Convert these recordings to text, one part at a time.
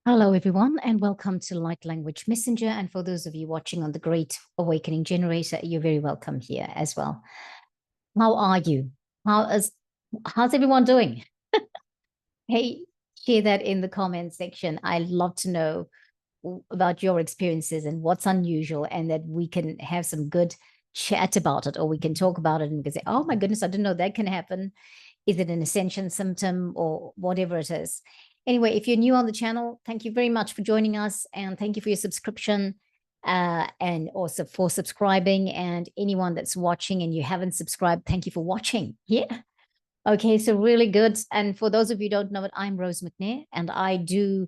Hello, everyone, and welcome to Light Language Messenger. And for those of you watching on the Great Awakening Generator, you're very welcome here as well. How are you? How's everyone doing? Hey, share that in the comment section. I'd love to know about your experiences and what's unusual, and that we can have some good chat about it, or we can talk about it and we can say, oh my goodness, I didn't know that can happen. Is it an ascension symptom or whatever it is? Anyway, if you're new on the channel, thank you very much for joining us, and thank you for your subscription, and also for subscribing. And anyone that's watching and you haven't subscribed, thank you for watching. Yeah. Okay, so really good. And for those of you who don't know it, I'm Rose McNair, and I do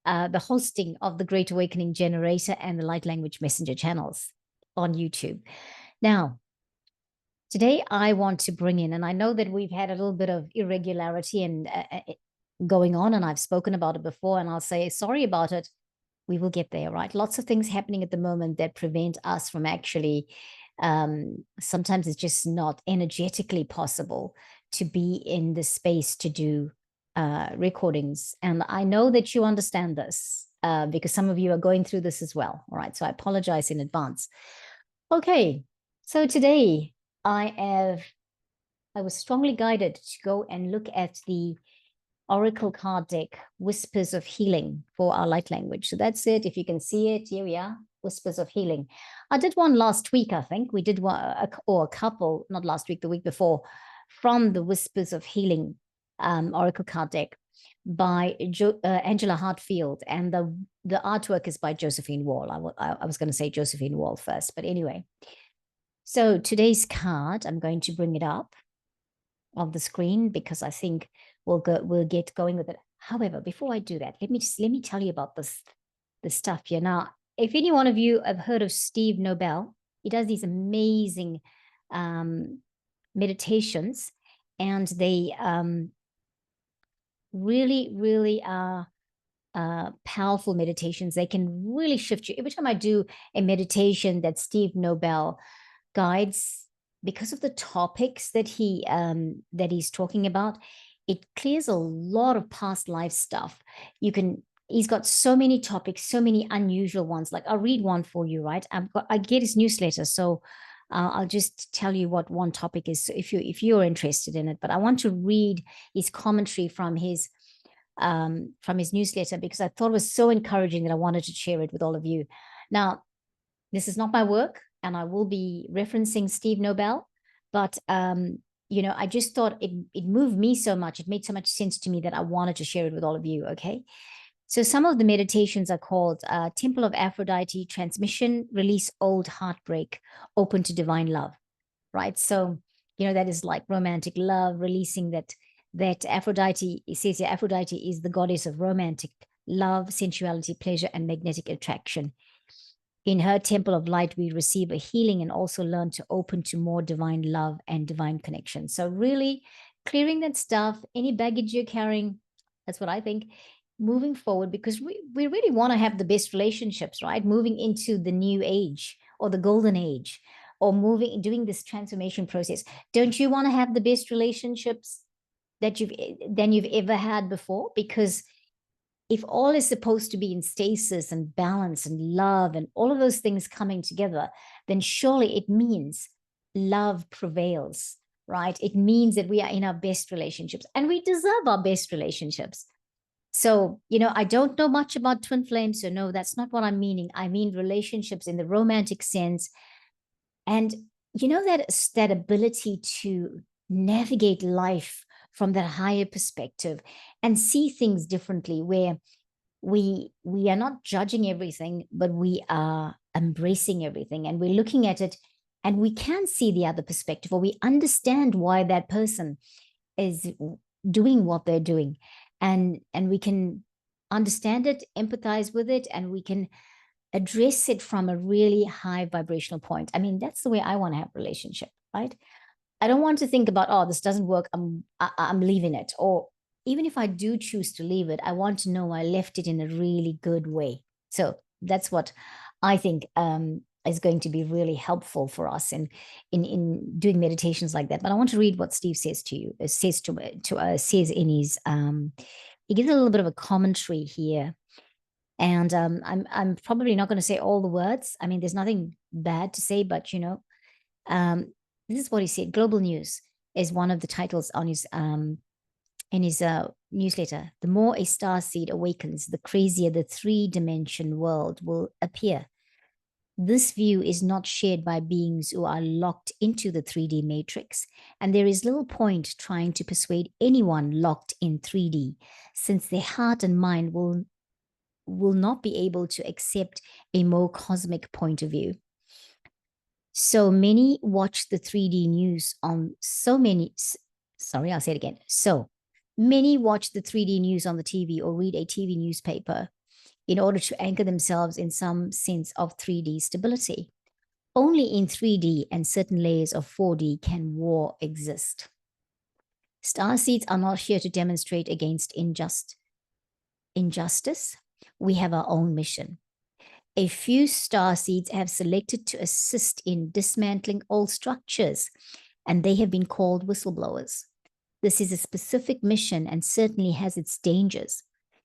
the hosting of the Great Awakening Generator and the Light Language Messenger channels on YouTube. Now, today I want to bring in, and I know that we've had a little bit of irregularity and going on, and I've spoken about it before, and I'll say sorry about it. We will get there, right? Lots of things happening at the moment that prevent us from actually, sometimes it's just not energetically possible to be in the space to do recordings. And I know that you understand this because some of you are going through this as well. All right. So I apologize in advance. Okay. So today I was strongly guided to go and look at the Oracle card deck, Whispers of Healing for our light language. So that's it. If you can see it, here we are, Whispers of Healing. I did one last week, I think. We did one, or a couple, not last week, the week before, from the Whispers of Healing Oracle card deck by Angela Hartfield. And the artwork is by Josephine Wall. I was going to say Josephine Wall first, but anyway. So today's card, I'm going to bring it up on the screen because I think we'll get going with it. However, before I do that, let me tell you about this stuff here. Now, if any one of you have heard of Steve Nobel, he does these amazing meditations, and they really are powerful meditations. They can really shift you. Every time I do a meditation that Steve Nobel guides, because of the topics that he's talking about, it clears a lot of past life stuff. He's got so many topics, so many unusual ones. Like, I'll read one for you, right? I get his newsletter, so I'll just tell you what one topic is, so if you're interested in it. But I want to read his commentary from his newsletter because I thought it was so encouraging that I wanted to share it with all of you. Now, this is not my work, and I will be referencing Steve Nobel, but I just thought it moved me so much. It made so much sense to me that I wanted to share it with all of you. Okay. So some of the meditations are called Temple of Aphrodite, Transmission, Release Old Heartbreak, Open to Divine Love, right? So, that is like romantic love, releasing that Aphrodite, it says here, Aphrodite is the goddess of romantic love, sensuality, pleasure, and magnetic attraction. In her temple of light, we receive a healing and also learn to open to more divine love and divine connection. So really clearing that stuff, any baggage you're carrying, that's what I think, moving forward, because we really want to have the best relationships, right? Moving into the new age or the golden age, or doing this transformation process. Don't you want to have the best relationships that you've ever had before? Because if all is supposed to be in stasis and balance and love and all of those things coming together, then surely it means love prevails, right? It means that we are in our best relationships, and we deserve our best relationships. So, I don't know much about twin flames, so no, that's not what I'm meaning. I mean relationships in the romantic sense. And that ability to navigate life from that higher perspective and see things differently, where we are not judging everything, but we are embracing everything, and we're looking at it, and we can see the other perspective, or we understand why that person is doing what they're doing, and we can understand it, empathize with it, and we can address it from a really high vibrational point. I mean, that's the way I want to have a relationship, right? I don't want to think about, oh, this doesn't work, I'm leaving it. Or even if I do choose to leave it, I want to know I left it in a really good way. So that's what I think is going to be really helpful for us in doing meditations like that. But I want to read what Steve says to you. Says in his he gives a little bit of a commentary here And I'm probably not going to say all the words. I mean, there's nothing bad to say, but this is what he said. Global News is one of the titles on his in his newsletter. The more a star seed awakens, the crazier the three-dimension world will appear. This view is not shared by beings who are locked into the 3D matrix, and there is little point trying to persuade anyone locked in 3D, since their heart and mind will not be able to accept a more cosmic point of view. So many watch the 3D news on so many watch the 3D news on the TV or read a TV newspaper in order to anchor themselves in some sense of 3D stability. Only in 3D and certain layers of 4D can war exist. Starseeds are not here to demonstrate against injustice. We have our own mission. A few starseeds have selected to assist in dismantling old structures, and they have been called whistleblowers. This is a specific mission and certainly has its dangers.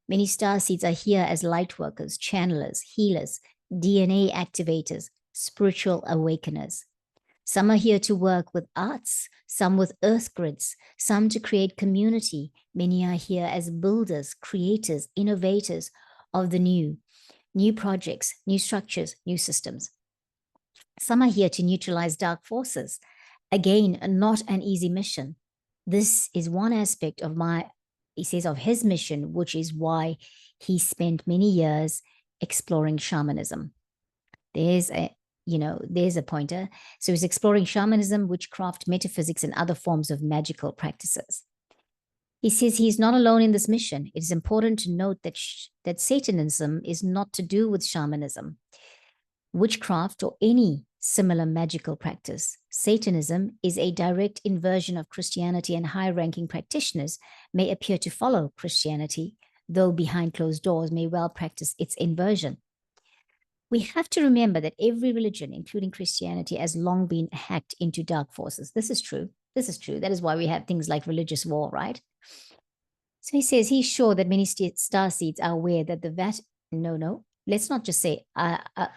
Many starseeds are here as light workers, channelers, healers, DNA activators, spiritual awakeners. Some are here to work with arts, some with earth grids, some to create community. Many are here as builders, creators, innovators of the new projects, new structures, new systems. Some are here to neutralize dark forces. Again, not an easy mission. This is one aspect of of his mission, which is why he spent many years exploring shamanism. There's a pointer. So he's exploring shamanism, witchcraft, metaphysics, and other forms of magical practices. He says he's not alone in this mission. It is important to note that Satanism is not to do with shamanism, witchcraft, or any similar magical practice. Satanism is a direct inversion of Christianity, and high-ranking practitioners may appear to follow Christianity, though behind closed doors may well practice its inversion. We have to remember that every religion, including Christianity, has long been hacked into dark forces. This is true. That is why we have things like religious war, right? So he says he's sure that many starseeds are aware that let's not just say,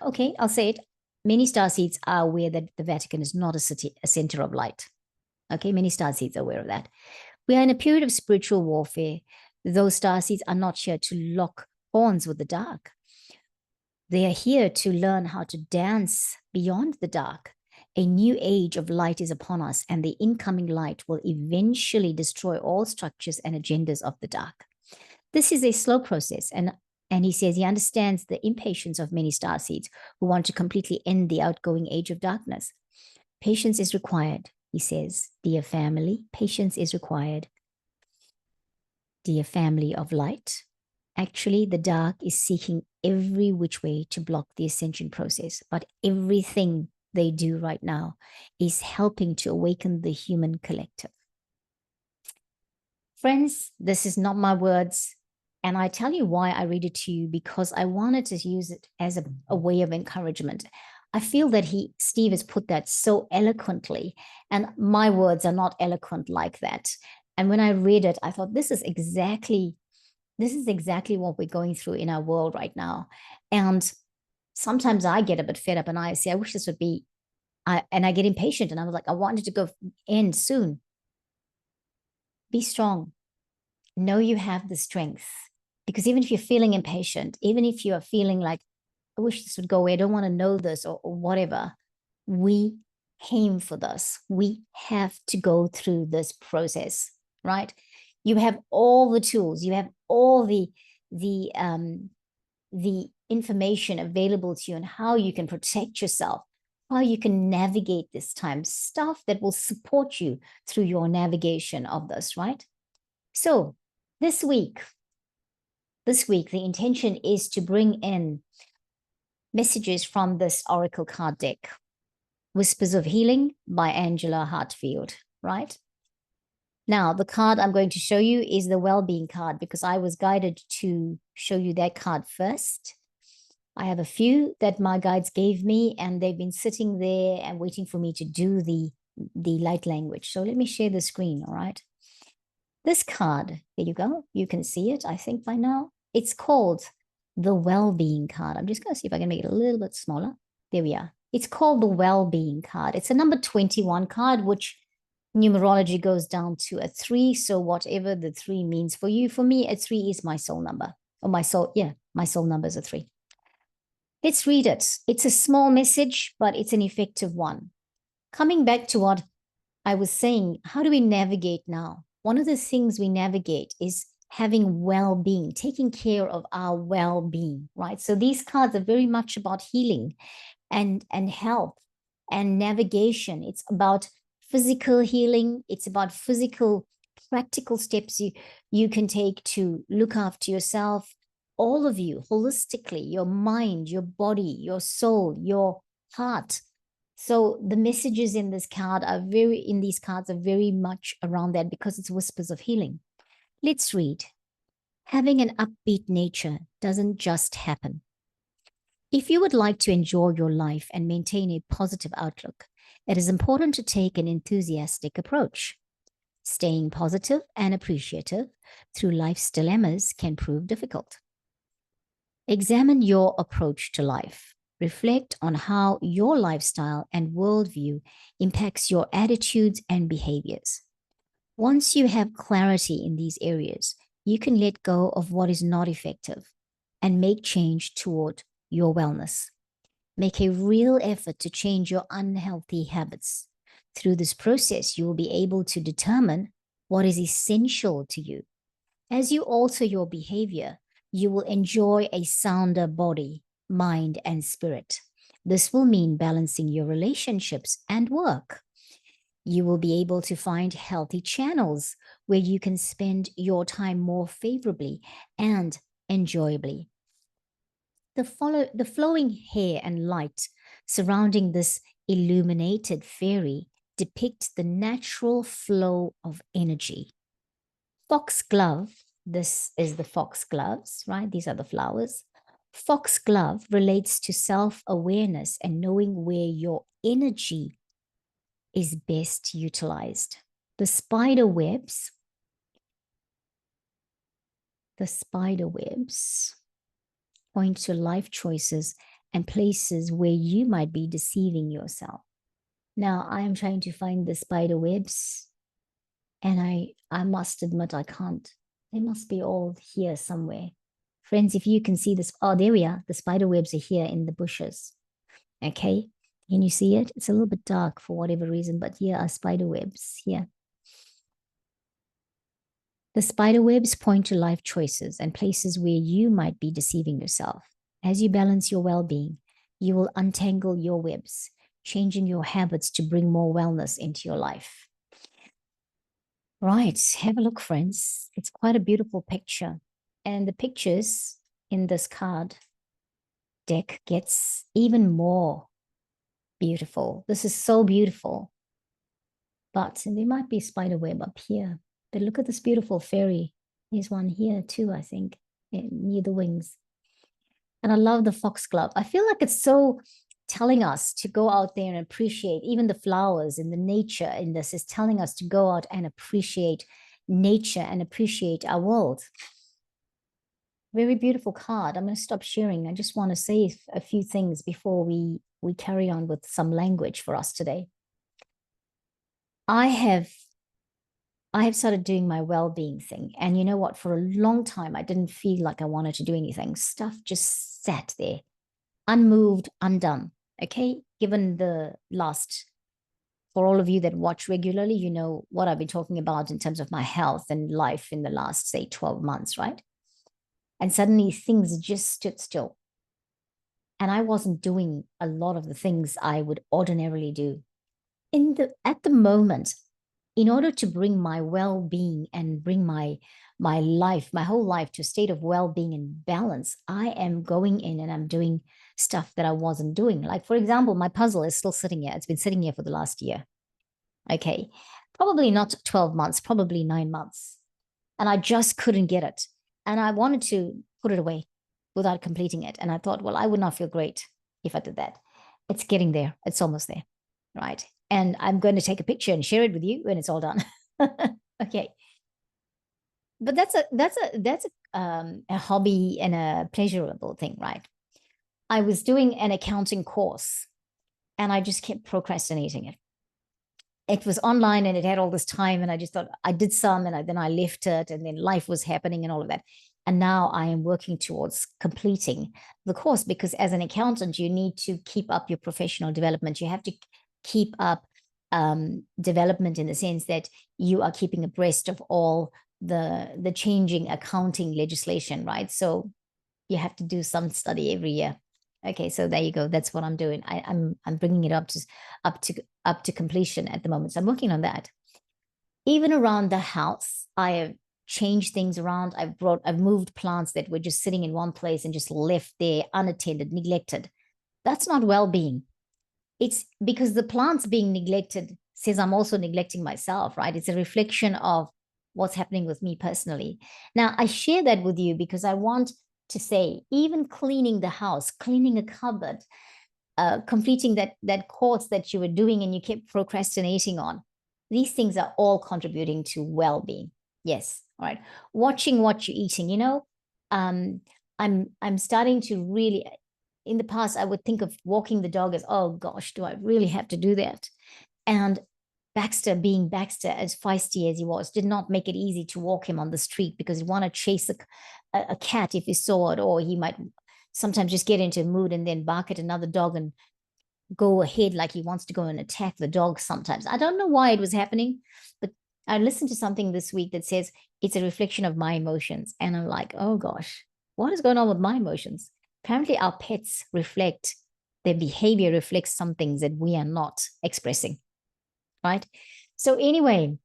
okay, I'll say it. Many starseeds are aware that the Vatican is not a center of light. Okay, many starseeds are aware of that. We are in a period of spiritual warfare. Those starseeds are not here to lock horns with the dark. They are here to learn how to dance beyond the dark. A new age of light is upon us, and the incoming light will eventually destroy all structures and agendas of the dark. This is a slow process, and he says he understands the impatience of many starseeds who want to completely end the outgoing age of darkness. Patience is required, he says. Dear family, patience is required. Dear family of light, actually, the dark is seeking every which way to block the ascension process, but everything they do right now is helping to awaken the human collective. Friends, this is not my words, and I tell you why I read it to you, because I wanted to use it as a way of encouragement. I feel that Steve has put that so eloquently, and my words are not eloquent like that. And when I read it, I thought, this is exactly what we're going through in our world right now. And sometimes I get a bit fed up and I say, I wish this would be, and I get impatient and I was like, I wanted to go end soon. Be strong. Know you have the strength, because even if you're feeling impatient, even if you are feeling like, I wish this would go away, I don't want to know this or whatever, we came for this. We have to go through this process, right? You have all the tools, you have all the information available to you on how you can protect yourself, how you can navigate this time, stuff that will support you through your navigation of this, right? So this week, the intention is to bring in messages from this Oracle card deck, Whispers of Healing by Angela Hartfield, right? Now, the card I'm going to show you is the Wellbeing card, because I was guided to show you that card first. I have a few that my guides gave me, and they've been sitting there and waiting for me to do the light language. So let me share the screen, all right? This card, here you go. You can see it, I think, by now. It's called the well-being card. I'm just going to see if I can make it a little bit smaller. There we are. It's called the well-being card. It's a number 21 card, which numerology goes down to a 3. So whatever the 3 means for you, for me, a 3 is my soul number. Or my soul, yeah, my soul number is a 3. Let's read it. It's a small message, but it's an effective one. Coming back to what I was saying, how do we navigate now? One of the things we navigate is having well-being, taking care of our well-being, right? So these cards are very much about healing and health and navigation. It's about physical healing. It's about physical, practical steps you can take to look after yourself, all of you, holistically, your mind, your body, your soul, your heart. So the messages in these cards are very much around that, because it's whispers of healing. Let's read. Having an upbeat nature doesn't just happen. If you would like to enjoy your life and maintain a positive outlook, it is important to take an enthusiastic approach. Staying positive and appreciative through life's dilemmas can prove difficult. Examine your approach to life. Reflect on how your lifestyle and worldview impacts your attitudes and behaviors. Once you have clarity in these areas, you can let go of what is not effective and make change toward your wellness. Make a real effort to change your unhealthy habits. Through this process, you will be able to determine what is essential to you. As you alter your behavior, you will enjoy a sounder body, mind, and spirit. This will mean balancing your relationships and work. You will be able to find healthy channels where you can spend your time more favorably and enjoyably. The flowing hair and light surrounding this illuminated fairy depict the natural flow of energy. Foxglove, this is the foxgloves, right? These are the flowers. Foxglove relates to self-awareness and knowing where your energy is best utilized. The spider webs point to life choices and places where you might be deceiving yourself. Now, I am trying to find the spider webs, and I must admit I can't. They must be all here somewhere. Friends, if you can see this, oh, there we are. The spider webs are here in the bushes. Okay, can you see it? It's a little bit dark for whatever reason, but here are spider webs here. The spider webs point to life choices and places where you might be deceiving yourself. As you balance your well-being, you will untangle your webs, changing your habits to bring more wellness into your life. Right, have a look, friends. It's quite a beautiful picture. And the pictures in this card deck gets even more beautiful. This is so beautiful. But there might be a spider web up here. But look at this beautiful fairy. There's one here too, I think, near the wings. And I love the foxglove. I feel like it's so telling us to go out there and appreciate even the flowers and the nature in this is telling us to go out and appreciate nature and appreciate our world. Very beautiful card. I'm going to stop sharing. I just want to say a few things before we carry on with some language for us today. I have started doing my well-being thing. And you know what? For a long time, I didn't feel like I wanted to do anything. Stuff just sat there, unmoved, undone. Okay? Given the last, for all of you that watch regularly, you know what I've been talking about in terms of my health and life in the last, say, 12 months, right? And suddenly things just stood still. And I wasn't doing a lot of the things I would ordinarily do. At the moment, in order to bring my well-being and bring my life, my whole life to a state of well-being and balance, I am going in and I'm doing stuff that I wasn't doing. Like, for example, my puzzle is still sitting here. It's been sitting here for the last year. Okay. Probably not 12 months, probably 9 months. And I just couldn't get it. And I wanted to put it away without completing it. And I thought, well, I would not feel great if I did that. It's getting there. It's almost there. Right. And I'm going to take a picture and share it with you when it's all done. Okay. But that's a a hobby and a pleasurable thing, right? I was doing an accounting course and I just kept procrastinating it. It was online and it had all this time, and I just thought I did some, and then I left it, and then life was happening and all of that. And now I am working towards completing the course, because as an accountant, you need to keep up your professional development. You have to keep up development in the sense that you are keeping abreast of all the changing accounting legislation, right? So you have to do some study every year. Okay, so there you go. That's what I'm doing. I'm bringing it up to completion at the moment. So I'm working on that. Even around the house, I have changed things around. I've moved plants that were just sitting in one place and just left there unattended, neglected. That's not well-being. It's because the plants being neglected says I'm also neglecting myself, right? It's a reflection of what's happening with me personally. Now, I share that with you because I want to say, even cleaning the house, cleaning a cupboard, completing that course that you were doing and you kept procrastinating on, these things are all contributing to well-being. Yes. All right. Watching what you're eating. I'm starting to really, in the past, I would think of walking the dog as, oh gosh, do I really have to do that? And Baxter, being Baxter, as feisty as he was, did not make it easy to walk him on the street, because he'd want to chase a cat if he saw it, or he might sometimes just get into a mood and then bark at another dog and go ahead like he wants to go and attack the dog sometimes. I don't know why it was happening, but I listened to something this week that says it's a reflection of my emotions. And I'm like, oh gosh, what is going on with my emotions? Apparently our pets reflect, their behavior reflects some things that we are not expressing, right? So anyway,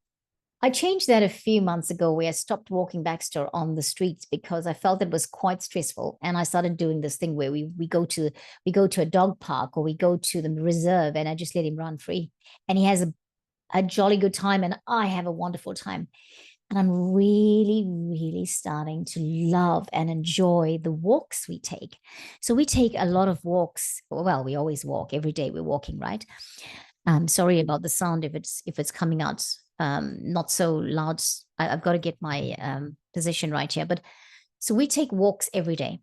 I changed that a few months ago, where I stopped walking Baxter on the streets because I felt it was quite stressful. And I started doing this thing where we go to a dog park, or we go to the reserve, and I just let him run free. And he has a jolly good time, and I have a wonderful time. And I'm really, really starting to love and enjoy the walks we take. So we take a lot of walks. Well, we always walk every day. We're walking, right? Sorry about the sound if it's coming out not so loud. I've got to get my position right here. But so we take walks every day,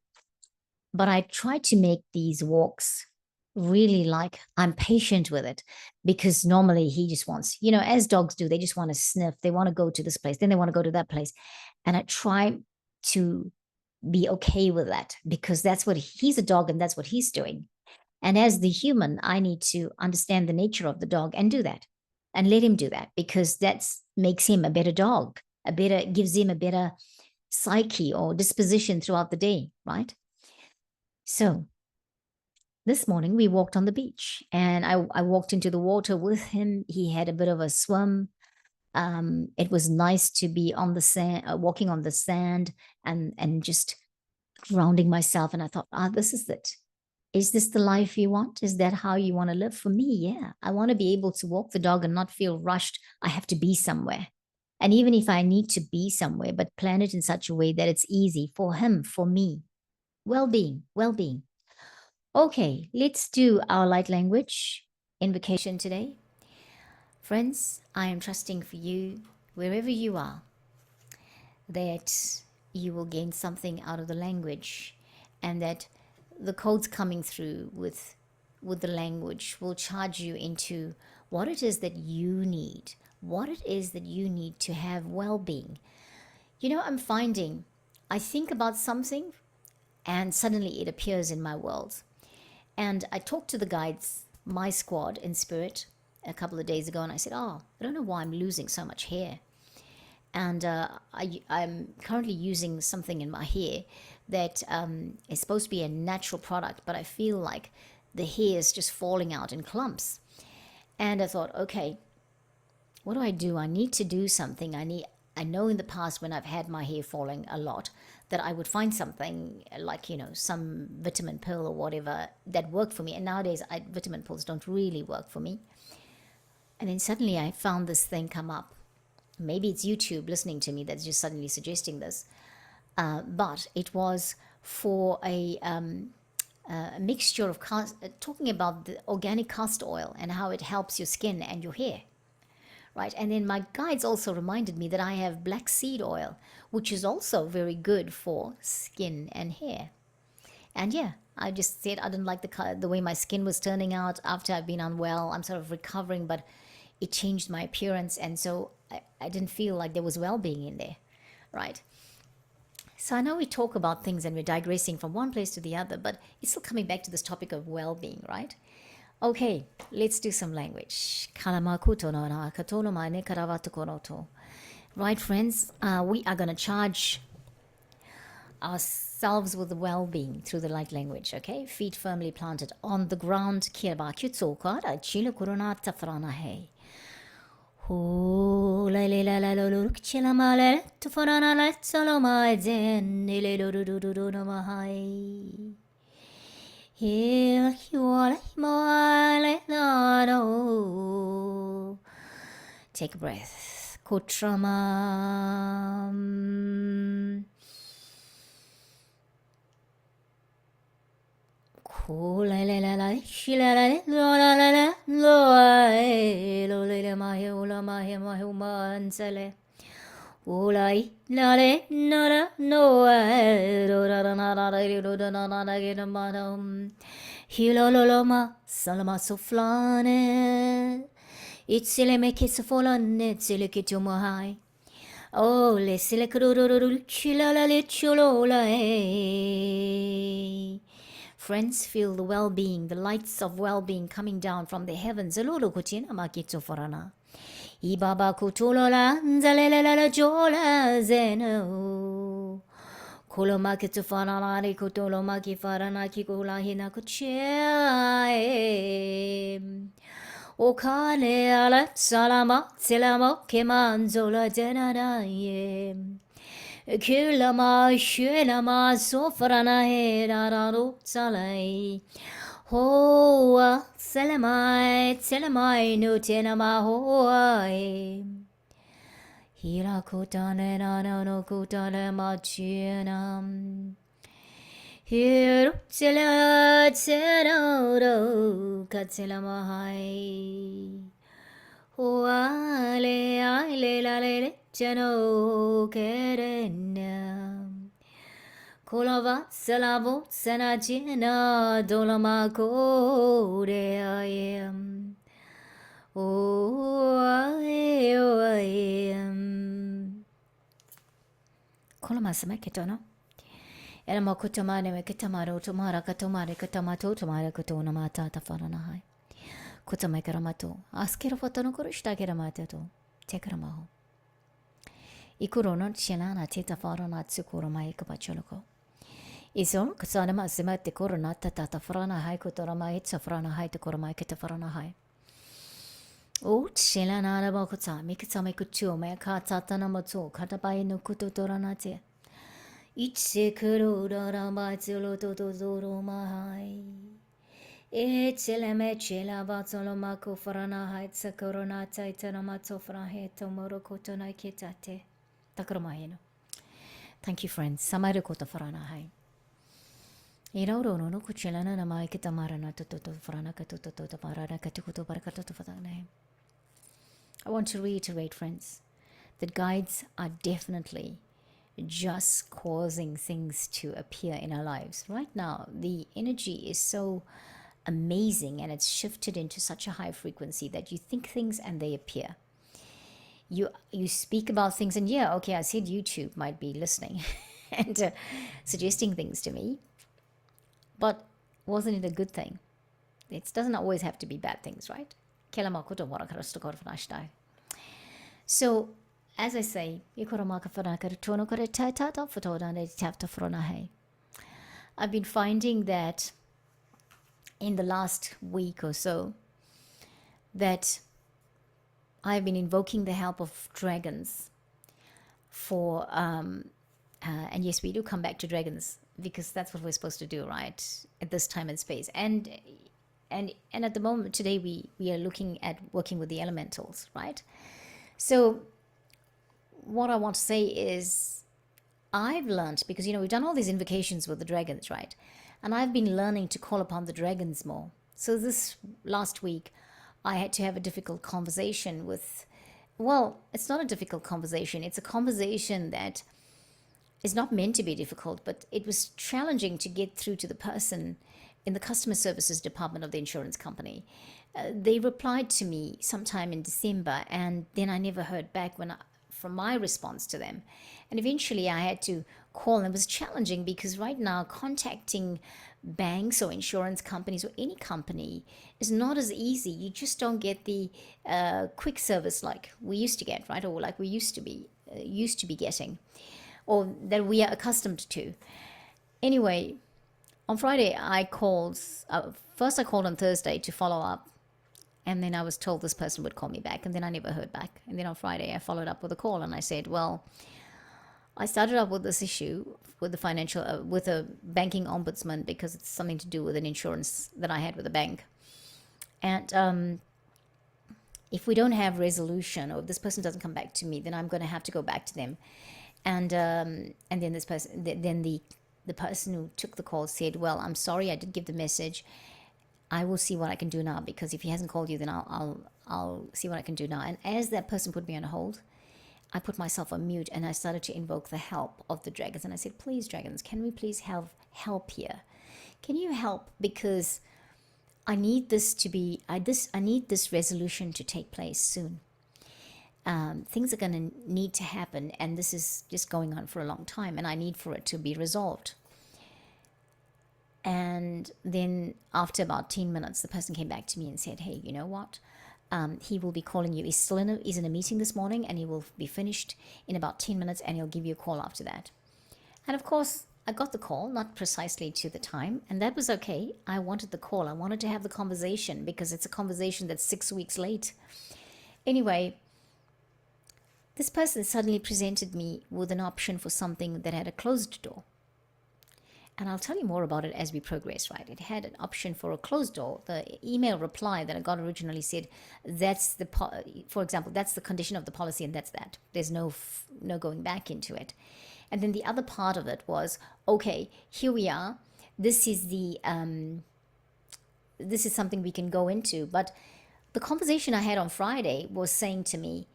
but I try to make these walks really, like, I'm patient with it, because normally he just wants, as dogs do, they just want to sniff. They want to go to this place, then they want to go to that place. And I try to be okay with that, because that's what he's a dog and that's what he's doing. And as the human, I need to understand the nature of the dog and do that, and let him do that, because that makes him a better dog, gives him a better psyche or disposition throughout the day, right? So this morning we walked on the beach, and I walked into the water with him. He had a bit of a swim. It was nice to be on the sand, walking on the sand, and just grounding myself. And I thought, this is it. Is this the life you want? Is that how you want to live? For me, yeah. I want to be able to walk the dog and not feel rushed. I have to be somewhere. And even if I need to be somewhere, but plan it in such a way that it's easy for him, for me. Well-being, well-being. Okay, let's do our light language invocation today. Friends, I am trusting for you, wherever you are, that you will gain something out of the language, and that the codes coming through with the language will charge you into what it is that you need, to have well-being. I'm finding I think about something and suddenly it appears in my world. And I talked to the guides, my squad in spirit, a couple of days ago, and I said, I don't know why I'm losing so much hair. And I'm currently using something in my hair that is supposed to be a natural product, but I feel like the hair is just falling out in clumps. And I thought, okay, what do? I need to do something. I know in the past when I've had my hair falling a lot, that I would find something like, some vitamin pill or whatever that worked for me. And nowadays, vitamin pills don't really work for me. And then suddenly I found this thing come up. Maybe it's YouTube listening to me that's just suddenly suggesting this. But it was for a mixture of talking about the organic castor oil and how it helps your skin and your hair, right? And then my guides also reminded me that I have black seed oil, which is also very good for skin and hair. And yeah, I just said I didn't like the way my skin was turning out after I've been unwell. I'm sort of recovering, but it changed my appearance, and so I didn't feel like there was well-being in there, right? So I know we talk about things and we're digressing from one place to the other, but it's still coming back to this topic of well-being, right? Okay, let's do some language. Right, friends, we are going to charge ourselves with well-being through the light language, okay? Feet firmly planted on the ground. Ho la le la la lo lo chila male to forana la solo my zen le lo do do do do no mahai. Here you are male no. Take a breath. Kutrama. Oh la la la la, she la la la la la la la lo le la ma he la ma he man sele. Oh la la le no la no do da da na da do da na na get a madam. He lo lo lo ma salama soflane. It's le make it sofolan, it's le kit you high. Oh, le sile kuru chila la le chulo la. Friends, feel the well-being, the lights of well-being coming down from the heavens. Alolo kuchina makito forana. Ibaba kutulola nzalelala jola zeno. Kulo makito forana ri kutulo maki farana kikula hina kuchia. Okane ala salama selamo kemanzola denanaye. Kulama shulama sofrana heraro salai. Hoa selamai no tenama hoai. Hira kutane no kutane machinam. Here tselaro katselamahai. Oale ale la le chano kerena. Kolava salavo sanachina dolama kore I am. Oh I am. Kolama sameketono. Elmo kutomane me kitamaro tomara katomare katamato tomara kotona mata tafaranahai. Kutamaikaramato. Askero fotono kurishta keramato. Tekaramaho. Ikurono chelana teta farana tsukurama ikapacholoko. Iso kusanama simate korona tata farana hai kutorama itsa farana hai to korama kita farana hai. O chelana araba kutsa mikitsame kuchu me katatana matsu katapai no kutotoranate. Itse kuro rama tsulo totoro mahai. Eteleme chela batsolo mako farana haitsa corona taitana matso fraheto morokotona kitate. Takromahino. Thank you, friends. Samaru kota farana hai. Irauro no kuchelana na mai kitamarana to farana katuto to parana katuto barakato to fatane. I want to reiterate, friends, that guides are definitely just causing things to appear in our lives. Right now, the energy is so amazing and it's shifted into such a high frequency that you think things and they appear. You speak about things and yeah, okay, I said YouTube might be listening and suggesting things to me, but wasn't it a good thing? It doesn't always have to be bad things, right? So as I say, I've been finding that in the last week or so that I've been invoking the help of dragons for and yes, we do come back to dragons because that's what we're supposed to do, right, at this time and space. And at the moment today we are looking at working with the elementals, right? So what I want to say is I've learned, because we've done all these invocations with the dragons, right? And I've been learning to call upon the dragons more. So this last week, I had to have a difficult conversation with Well, it's not a difficult conversation. It's a conversation that is not meant to be difficult, but it was challenging to get through to the person in the customer services department of the insurance company. They replied to me sometime in December, and then I never heard back from my response to them. And eventually I had to call, and it was challenging because right now contacting banks or insurance companies or any company is not as easy. You just don't get the quick service like we used to get, right? Or like we used to be getting, or that we are accustomed to. Anyway, on Friday I called. First, I called on Thursday to follow up, and then I was told this person would call me back, and then I never heard back. And then on Friday, I followed up with a call, and I said, "Well, I started up with this issue with the with a banking ombudsman because it's something to do with an insurance that I had with a bank, and if we don't have resolution, or if this person doesn't come back to me, then I'm going to have to go back to them." And then the person who took the call said, "Well, I'm sorry, I did give the message. I will see what I can do now, because if he hasn't called you, then I'll see what I can do now." And as that person put me on hold, I put myself on mute and I started to invoke the help of the dragons. And I said, "Please, dragons, can we please have help here? Can you help? Because I need this to be, I need this resolution to take place soon. Things are going to need to happen, and this is just going on for a long time, and I need for it to be resolved." And then after about 10 minutes, the person came back to me and said, "Hey, you know what? He will be calling you. He's in a meeting this morning, and he will be finished in about 10 minutes, and he'll give you a call after that." And of course, I got the call, not precisely to the time, and that was okay. I wanted the call. I wanted to have the conversation because it's a conversation that's 6 weeks late. Anyway, this person suddenly presented me with an option for something that had a closed door. And I'll tell you more about it as we progress, right? It had an option for a closed door. The email reply that I got originally said, for example, that's the condition of the policy, and that's that. There's no going back into it. And then the other part of it was, okay, here we are. This is something we can go into. But the conversation I had on Friday was saying to me,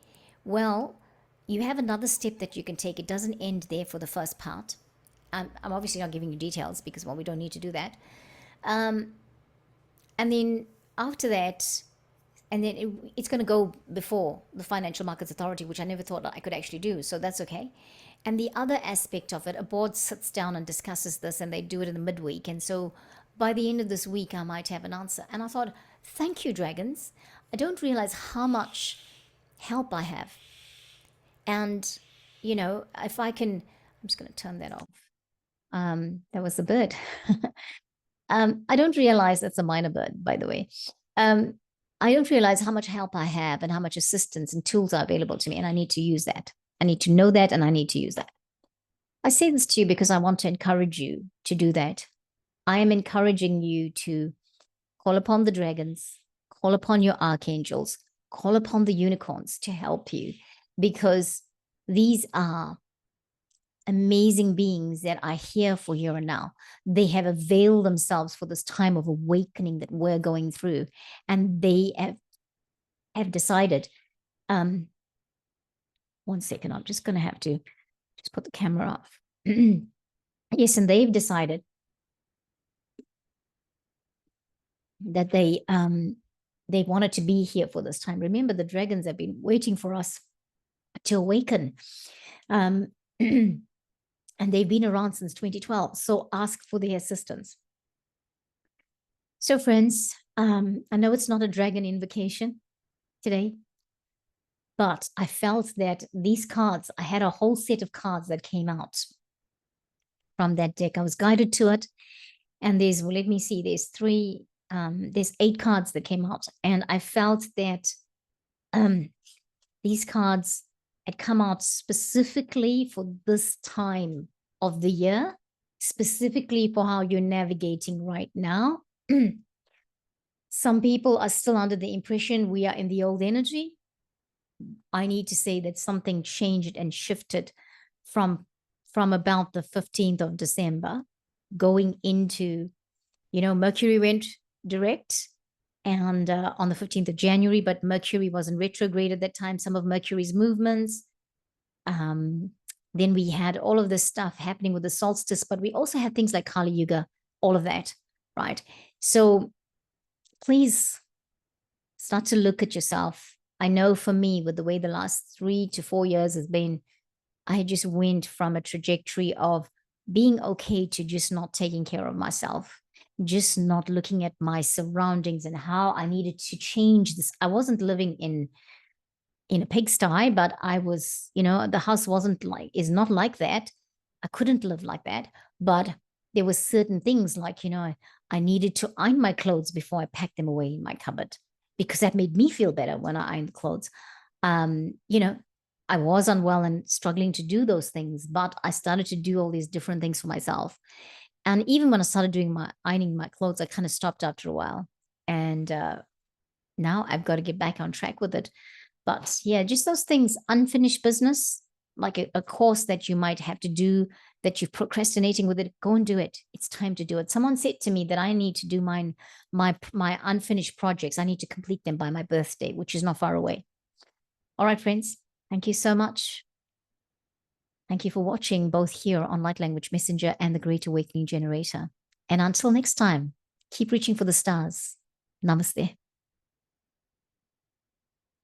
"Well, you have another step that you can take. It doesn't end there for the first part." I'm obviously not giving you details because, well, we don't need to do that. And then after that, and then it's going to go before the Financial Markets Authority, which I never thought I could actually do. So that's okay. And the other aspect of it, a board sits down and discusses this, and they do it in the midweek. And so by the end of this week, I might have an answer. And I thought, thank you, dragons. I don't realize how much help I have. And, if I can, I'm just going to turn that off. That was a bird. I don't realize that's a minor bird, by the way. I don't realize how much help I have and how much assistance and tools are available to me, and I need to use that. I need to know that, and I need to use that. I say this to you because I want to encourage you to do that. I am encouraging you to call upon the dragons, call upon your archangels, call upon the unicorns to help you, because these are amazing beings that are here for here and now. They have availed themselves for this time of awakening that we're going through, and they have decided. One second, I'm just going to have to just put the camera off. Yes, and they've decided that they wanted to be here for this time. Remember, the dragons have been waiting for us to awaken. And they've been around since 2012. So ask for their assistance. So friends, I know it's not a dragon invocation today, but I felt that these cards, I had a whole set of cards that came out from that deck. I was guided to it. And there's 8 cards that came out. And I felt that these cards had come out specifically for this time of the year, specifically for how you're navigating right now. Some people are still under the impression we are in the old energy. I need to say that something changed and shifted from about the 15th of December going into, Mercury went direct, and on the 15th of January, but Mercury was in retrograde at that time, some of Mercury's movements. Then we had all of this stuff happening with the solstice, but we also had things like Kali Yuga, all of that, right? So please start to look at yourself. I know for me, with the way the last 3 to 4 years has been, I just went from a trajectory of being okay to just not taking care of myself, just not looking at my surroundings and how I needed to change this. I wasn't living in a pigsty, but I was, the house is not like that. I couldn't live like that. But there were certain things like, I needed to iron my clothes before I packed them away in my cupboard, because that made me feel better when I ironed clothes. I was unwell and struggling to do those things, but I started to do all these different things for myself. And even when I started doing ironing my clothes, I kind of stopped after a while. And now I've got to get back on track with it. But yeah, just those things, unfinished business, like a course that you might have to do that you're procrastinating with it, go and do it. It's time to do it. Someone said to me that I need to do my unfinished projects. I need to complete them by my birthday, which is not far away. All right, friends, thank you so much. Thank you for watching both here on Light Language Messenger and the Great Awakening Generator. And until next time, keep reaching for the stars. Namaste.